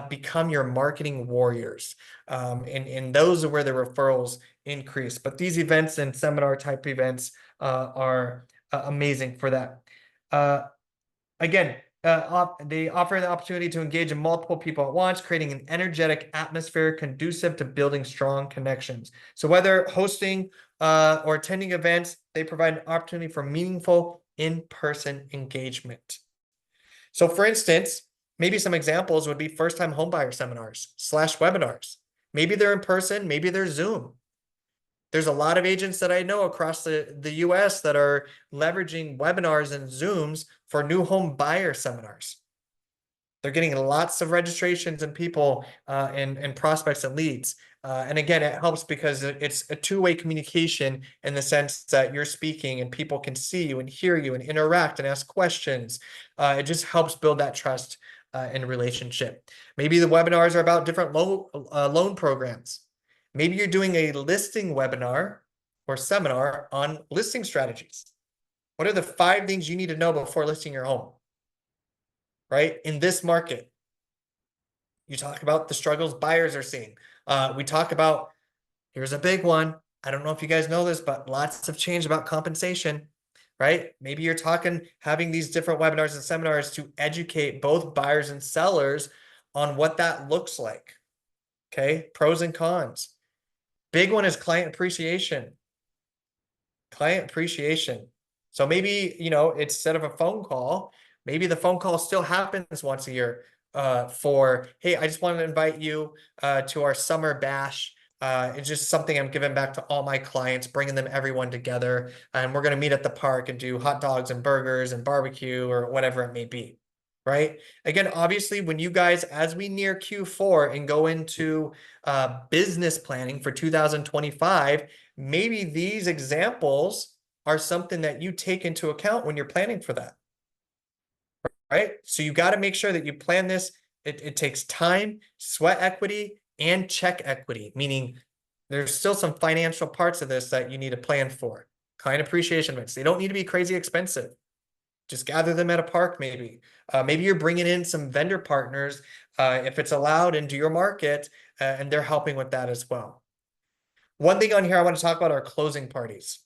[SPEAKER 1] become your marketing warriors. And those are where the referrals increase. But these events and seminar type events are amazing for that. Uh, Again, they offer the opportunity to engage in multiple people at once, creating an energetic atmosphere conducive to building strong connections. So whether hosting or attending events, they provide an opportunity for meaningful in-person engagement. So for instance, maybe some examples would be first-time homebuyer seminars / webinars. Maybe they're in person, maybe they're Zoom. There's a lot of agents that I know across the US that are leveraging webinars and Zooms for new home buyer seminars. They're getting lots of registrations and people and prospects and leads. And again, it helps because it's a two-way communication in the sense that you're speaking and people can see you and hear you and interact and ask questions. It just helps build that trust and relationship. Maybe the webinars are about different loan programs. Maybe you're doing a listing webinar or seminar on listing strategies. What are the 5 things you need to know before listing your home? Right? In this market, you talk about the struggles buyers are seeing. We talk about, here's a big one. I don't know if you guys know this, but lots have changed about compensation, right? Maybe you're having these different webinars and seminars to educate both buyers and sellers on what that looks like. Okay, pros and cons. Big one is client appreciation. Client appreciation. So maybe, instead of a phone call, maybe the phone call still happens once a year for, hey, I just wanted to invite you to our summer bash. It's just something I'm giving back to all my clients, bringing everyone together. And we're going to meet at the park and do hot dogs and burgers and barbecue or whatever it may be. Right. Again, obviously, when you guys, as we near Q4 and go into business planning for 2025, maybe these examples are something that you take into account when you're planning for that. Right. So you got to make sure that you plan this. It takes time, sweat equity, and check equity, meaning there's still some financial parts of this that you need to plan for. Client appreciation events. They don't need to be crazy expensive. Just gather them at a park, maybe. Maybe you're bringing in some vendor partners if it's allowed into your market, and they're helping with that as well. One thing on here I want to talk about are closing parties.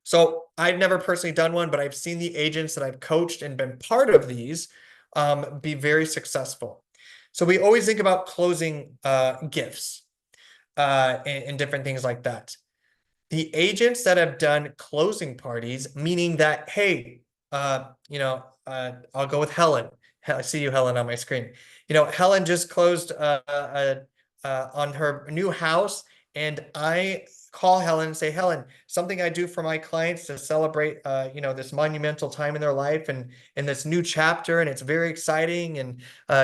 [SPEAKER 1] So I've never personally done one, but I've seen the agents that I've coached and been part of these be very successful. So we always think about closing gifts and different things like that. The agents that have done closing parties, meaning that, hey, I'll go with Helen. I see you, Helen, on my screen. Helen just closed on her new house, and I call Helen and say, Helen, something I do for my clients to celebrate, this monumental time in their life and in this new chapter, and it's very exciting. And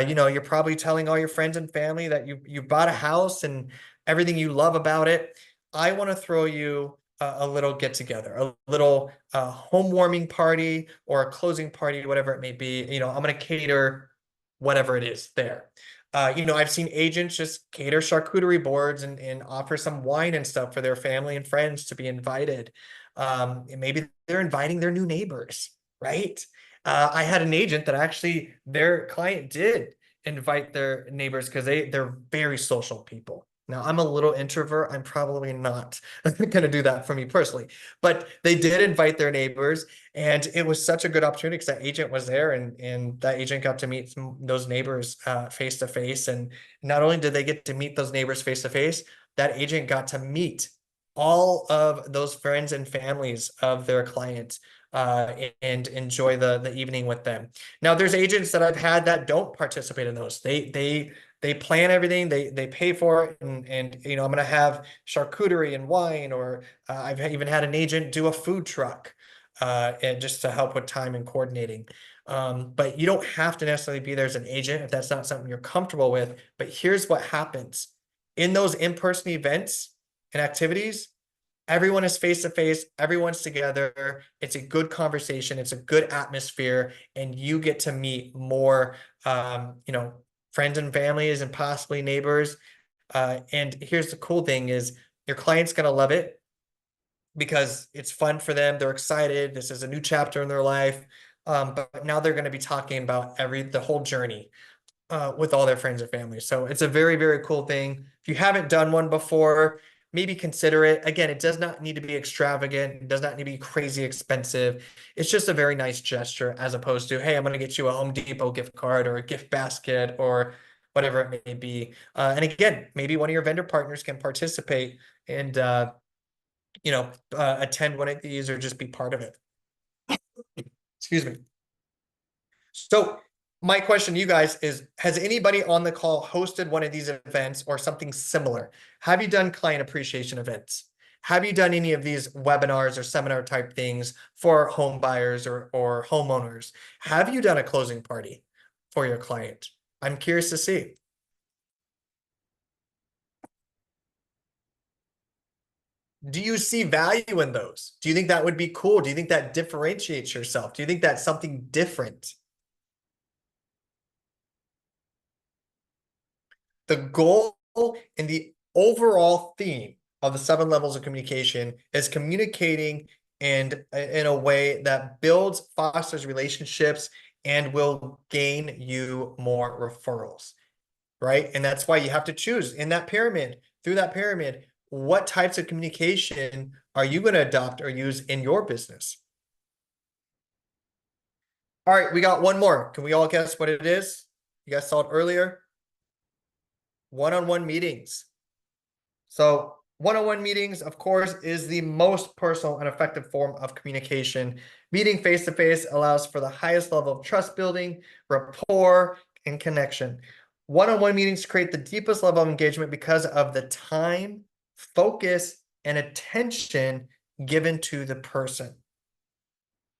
[SPEAKER 1] you're probably telling all your friends and family that you bought a house and everything you love about it. I want to throw you a little get together, a little home warming party or a closing party, whatever it may be. I'm going to cater whatever it is there. I've seen agents just cater charcuterie boards and offer some wine and stuff for their family and friends to be invited. And maybe they're inviting their new neighbors, right? I had an agent that actually their client did invite their neighbors because they're very social people. Now, I'm a little introvert. I'm probably not going to do that for me personally, but they did invite their neighbors, and it was such a good opportunity because that agent was there, and that agent got to meet those neighbors face to face. And not only did they get to meet those neighbors face to face, that agent got to meet all of those friends and families of their clients and enjoy the evening with them. Now, there's agents that I've had that don't participate in those. They plan everything, they pay for it, and I'm going to have charcuterie and wine, or I've even had an agent do a food truck and just to help with time and coordinating. But you don't have to necessarily be there as an agent if that's not something you're comfortable with. But here's what happens in those in-person events and activities. Everyone is face to face, everyone's together. It's a good conversation, it's a good atmosphere, and you get to meet more friends and families and possibly neighbors. And here's the cool thing is Your client's going to love it because it's fun for them. They're excited. This is a new chapter in their life. But now they're going to be talking about the whole journey with all their friends and family. So it's a very, very cool thing. If you haven't done one before, maybe consider it. Again, it does not need to be extravagant. It does not need to be crazy expensive. It's just a very nice gesture as opposed to, hey, I'm going to get you a Home Depot gift card or a gift basket or whatever it may be. And again, maybe one of your vendor partners can participate and, attend one of these or just be part of it. Excuse me. So my question to you guys is, has anybody on the call hosted one of these events or something similar? Have you done client appreciation events? Have you done any of these webinars or seminar type things for home buyers or homeowners? Have you done a closing party for your client? I'm curious to see. Do you see value in those? Do you think that would be cool? Do you think that differentiates yourself? Do you think that's something different? The goal and the overall theme of the 7 levels of communication is communicating and in a way that builds, fosters relationships, and will gain you more referrals, right? And that's why you have to choose in that pyramid, through that pyramid, what types of communication are you going to adopt or use in your business? All right, we got one more. Can we all guess what it is? You guys saw it earlier. One-on-one meetings. So one-on-one meetings, of course, is the most personal and effective form of communication. Meeting face-to-face allows for the highest level of trust building, rapport, and connection. One-on-one meetings create the deepest level of engagement because of the time, focus, and attention given to the person.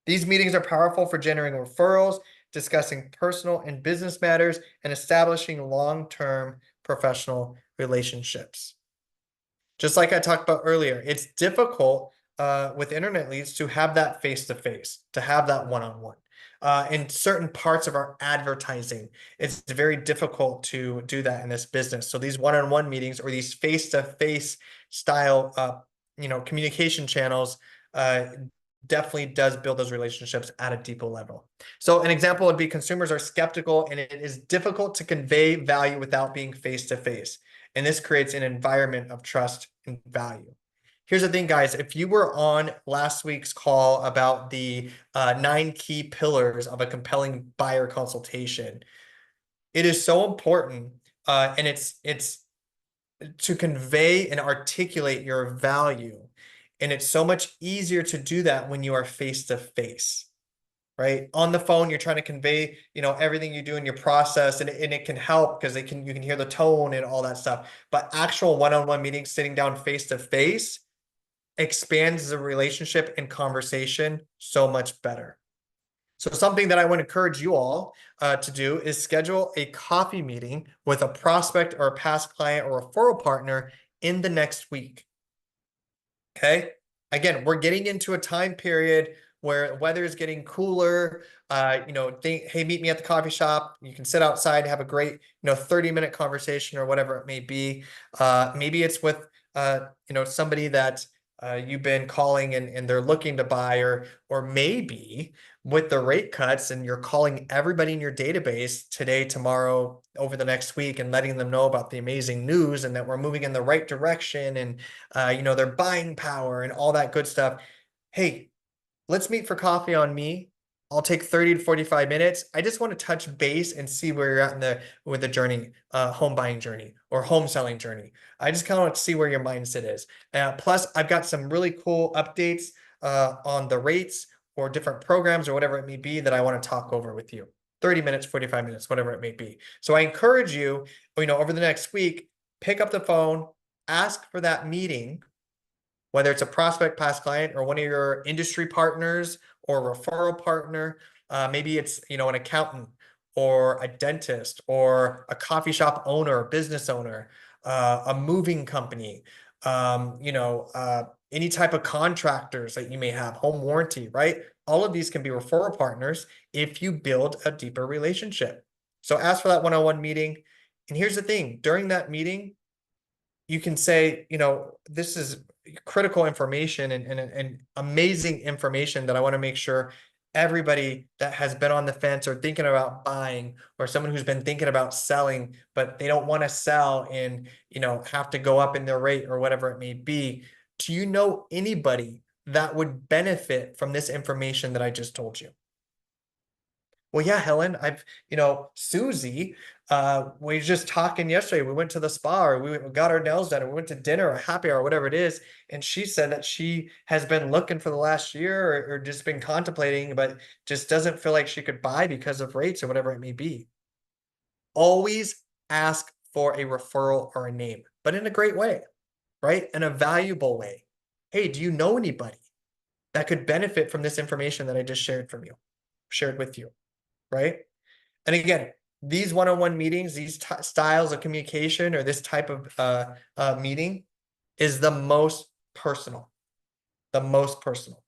[SPEAKER 1] These meetings are powerful for generating referrals, discussing personal and business matters, and establishing long-term professional relationships. Just like I talked about earlier, it's difficult with internet leads to have that face-to-face, to have that one-on-one. In certain parts of our advertising, it's very difficult to do that in this business. So these one-on-one meetings or these face-to-face style, communication channels definitely does build those relationships at a deeper level. So an example would be consumers are skeptical and it is difficult to convey value without being face-to-face. And this creates an environment of trust and value. Here's the thing, guys. If you were on last week's call about the 9 key pillars of a compelling buyer consultation, it is so important, and it's to convey and articulate your value. And it's so much easier to do that when you are face to face, right? On the phone, you're trying to convey, everything you do in your process, and it can help because you can hear the tone and all that stuff. But actual one-on-one meetings, sitting down face to face, expands the relationship and conversation so much better. So something that I would encourage you all to do is schedule a coffee meeting with a prospect or a past client or referral partner in the next week. Okay. Again, we're getting into a time period where weather is getting cooler. Hey, meet me at the coffee shop. You can sit outside, have a great, 30-minute conversation or whatever it may be. Maybe it's with, somebody that you've been calling and they're looking to buy, or maybe with the rate cuts and you're calling everybody in your database today, tomorrow, over the next week and letting them know about the amazing news and that we're moving in the right direction and, their buying power and all that good stuff. Hey, let's meet for coffee on me. I'll take 30 to 45 minutes. I just want to touch base and see where you're at with the journey, home buying journey or home selling journey. I just kind of want to see where your mindset is. Plus, I've got some really cool updates on the rates or different programs or whatever it may be that I want to talk over with you. 30 minutes, 45 minutes, whatever it may be. So I encourage you, over the next week, pick up the phone, ask for that meeting, whether it's a prospect, past client, or one of your industry partners or referral partner. Maybe it's, an accountant or a dentist or a coffee shop owner, business owner, a moving company, any type of contractors that you may have, home warranty, right? All of these can be referral partners if you build a deeper relationship. So ask for that one-on-one meeting. And here's the thing, during that meeting, you can say, you know, this is critical information and amazing information that I want to make sure everybody that has been on the fence or thinking about buying, or someone who's been thinking about selling, but they don't want to sell and, you know, have to go up in their rate or whatever it may be. Do you know anybody that would benefit from this information that I just told you? Well, yeah, Helen, you know, Susie, we were just talking yesterday. We went to the spa, or we got our nails done, or we went to dinner or happy hour, whatever it is. And she said that she has been looking for the last year, or just been contemplating, but just doesn't feel like she could buy because of rates or whatever it may be. Always ask for a referral or a name, but in a great way, right? In a valuable way. Hey, do you know anybody that could benefit from this information that I just shared with you? Right? And again, these one-on-one meetings, these styles of communication, or this type of meeting is the most personal, the most personal.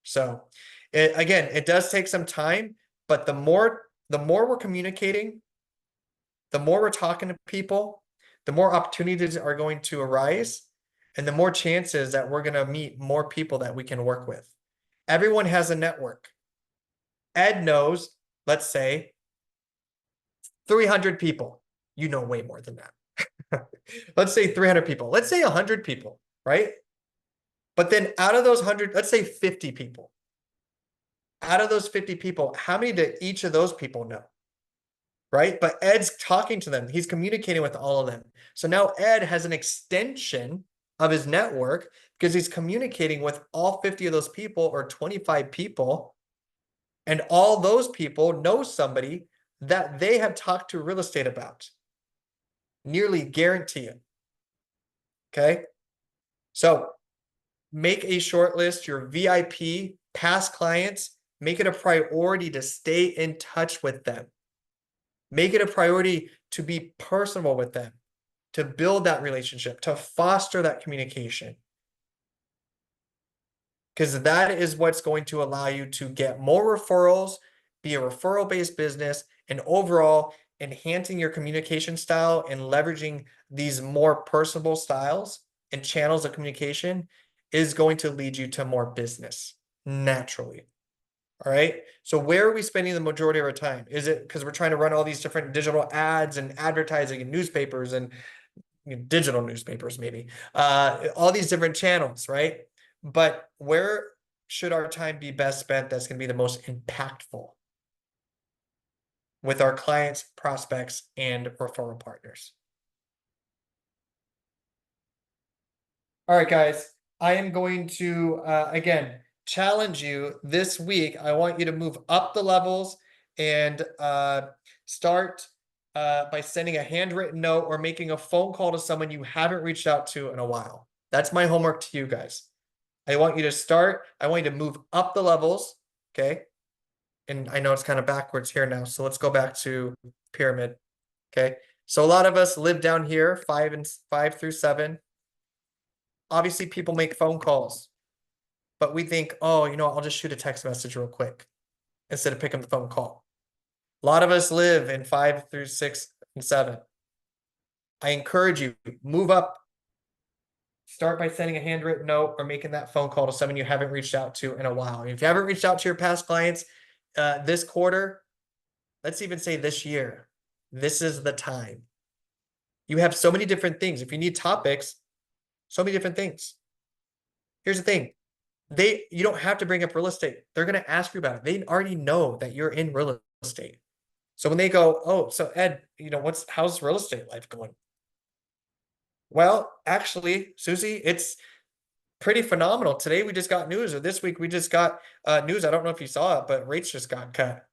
[SPEAKER 1] So again, it does take some time, but the more we're communicating, the more we're talking to people, the more opportunities are going to arise, and the more chances that we're going to meet more people that we can work with. Everyone has a network. Ed knows, let's say, 300 people. You know way more than that. Let's say 300 people. Let's say 100 people, right? But then out of those 100, let's say 50 people. Out of those 50 people, how many do each of those people know? Right? But Ed's talking to them. He's communicating with all of them. So now Ed has an extension of his network because he's communicating with all 50 of those people, or 25 people. And all those people know somebody that they have talked to real estate about. Nearly guarantee it. Okay. So make a short list, your VIP past clients, make it a priority to stay in touch with them. Make it a priority to be personal with them, to build that relationship, to foster that communication. Because that is what's going to allow you to get more referrals, be a referral-based business, and overall enhancing your communication style and leveraging these more personable styles and channels of communication is going to lead you to more business naturally. All right. So where are we spending the majority of our time? Is it because we're trying to run all these different digital ads and advertising and newspapers and, you know, digital newspapers, maybe, all these different channels, right? But where should our time be best spent that's going to be the most impactful with our clients, prospects, and referral partners? All right, guys, I am going to, again, challenge you this week. I want you to move up the levels and start by sending a handwritten note or making a phone call to someone you haven't reached out to in a while. That's my homework to you guys. I want you to start. I want you to move up the levels. Okay. And I know it's kind of backwards here now. So let's go back to pyramid. Okay. So a lot of us live down here, 5 through 7. Obviously, people make phone calls, but we think, oh, you know, I'll just shoot a text message real quick instead of picking the phone call. A lot of us live in 5 through 6 and 7. I encourage you, move up. Start by sending a handwritten note or making that phone call to someone you haven't reached out to in a while. If you haven't reached out to your past clients this quarter, let's even say this year, this is the time. You have so many different things. If you need topics, so many different things. Here's the thing. You don't have to bring up real estate. They're going to ask you about it. They already know that you're in real estate. So when they go, oh, so Ed, you know, how's real estate life going? Well, actually, Susie, it's pretty phenomenal. Today we just got news, or this week we just got news. I don't know if you saw it, but rates just got cut.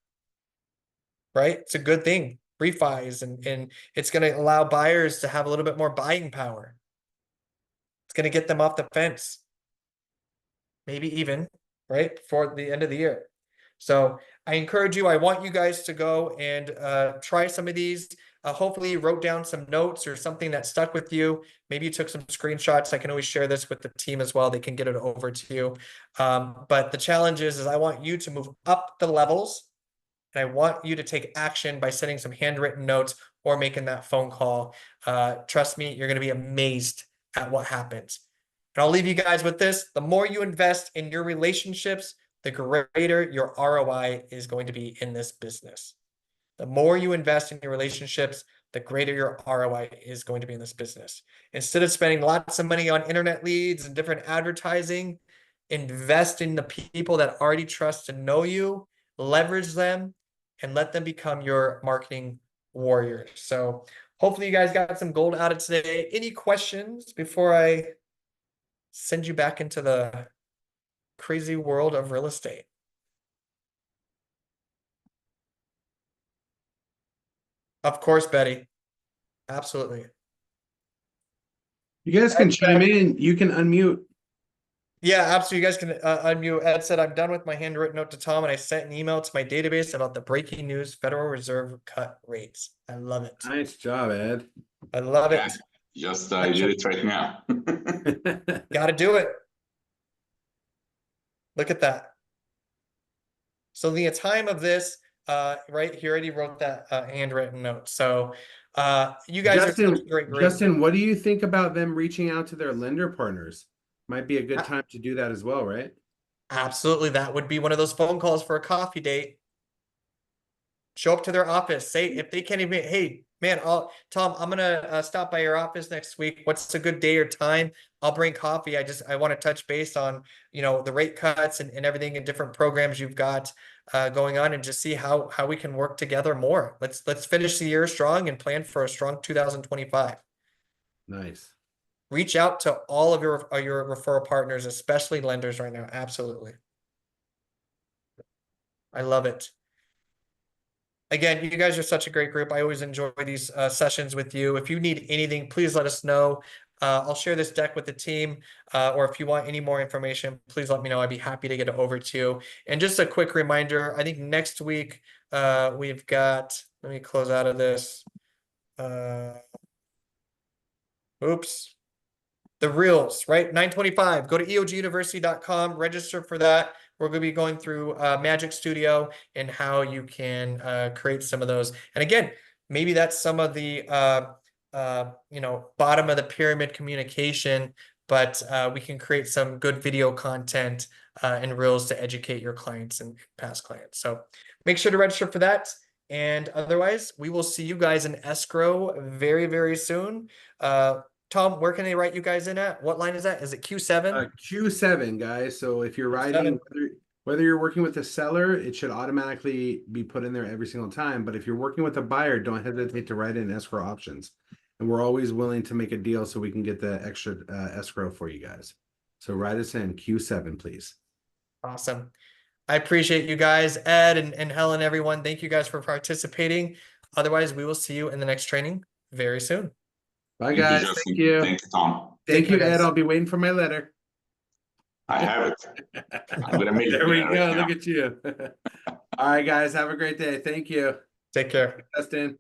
[SPEAKER 1] Right? It's a good thing. Refis, and it's going to allow buyers to have a little bit more buying power. It's going to get them off the fence. Maybe even, right, before the end of the year. So I encourage you, I want you guys to go and try some of these. Hopefully you wrote down some notes or something that stuck with you. Maybe you took some screenshots. I can always share this with the team as well. They can get it over to you. But the challenge is I want you to move up the levels and I want you to take action by sending some handwritten notes or making that phone call. Trust me, you're going to be amazed at what happens. And I'll leave you guys with this. The more you invest in your relationships, the greater your ROI is going to be in this business. The more you invest in your relationships, the greater your ROI is going to be in this business. Instead of spending lots of money on internet leads and different advertising, invest in the people that already trust and know you, leverage them, and let them become your marketing warriors. So hopefully you guys got some gold out of today. Any questions before I send you back into the crazy world of real estate? Of course, Betty. Absolutely.
[SPEAKER 3] You guys can chime in. You can unmute.
[SPEAKER 1] Yeah, absolutely. You guys can unmute. Ed said, I'm done with my handwritten note to Tom, and I sent an email to my database about the breaking news Federal Reserve cut rates. I love it.
[SPEAKER 3] Nice job, Ed.
[SPEAKER 1] I love
[SPEAKER 4] Yeah,
[SPEAKER 1] it.
[SPEAKER 4] just do it right now.
[SPEAKER 1] Got to do it. Look at that. So the time of this, right, he already wrote that handwritten note. So you guys are such a great group.
[SPEAKER 3] Justin, what do you think about them reaching out to their lender partners? Might be a good time to do that as well, right?
[SPEAKER 1] Absolutely. That would be one of those phone calls for a coffee date. Show up to their office. Say, if they can't even, hey, man, Tom, I'm gonna stop by your office next week. What's a good day or time? I'll bring coffee. I want to touch base on, the rate cuts and everything and different programs you've got going on, and just see how we can work together more. Let's finish the year strong and plan for a strong 2025.
[SPEAKER 3] Nice.
[SPEAKER 1] Reach out to all of your referral partners, especially lenders right now. Absolutely. I love it. Again, you guys are such a great group. I always enjoy these sessions with you. If you need anything, please let us know. I'll share this deck with the team, or if you want any more information, please let me know. I'd be happy to get it over to you. And just a quick reminder, I think next week we've got, let me close out of this. Oops. The Reels, right? 925. Go to eoguniversity.com, register for that. We're going to be going through Magic Studio and how you can create some of those. And again, maybe that's some of the bottom of the pyramid communication, but we can create some good video content and Reels to educate your clients and past clients. So make sure to register for that. And otherwise, we will see you guys in escrow very, very soon. Tom, where can they write you guys in at? What line is that? Is it Q7?
[SPEAKER 3] Q7, guys. So if you're writing, whether you're working with a seller, it should automatically be put in there every single time. But if you're working with a buyer, don't hesitate to write in escrow options. And we're always willing to make a deal so we can get the extra escrow for you guys. So write us in Q7, please.
[SPEAKER 1] Awesome. I appreciate you guys, Ed and Helen, everyone. Thank you guys for participating. Otherwise, we will see you in the next training very soon.
[SPEAKER 3] Bye, guys. Thank you.
[SPEAKER 4] Thank you, Tom.
[SPEAKER 3] Thank you, Ed. I'll be waiting for my letter.
[SPEAKER 4] I have it. I'm gonna make it.
[SPEAKER 3] There we go.
[SPEAKER 4] Right
[SPEAKER 3] Look at you. All right, guys. Have a great day. Thank you.
[SPEAKER 1] Take care.
[SPEAKER 3] Justin.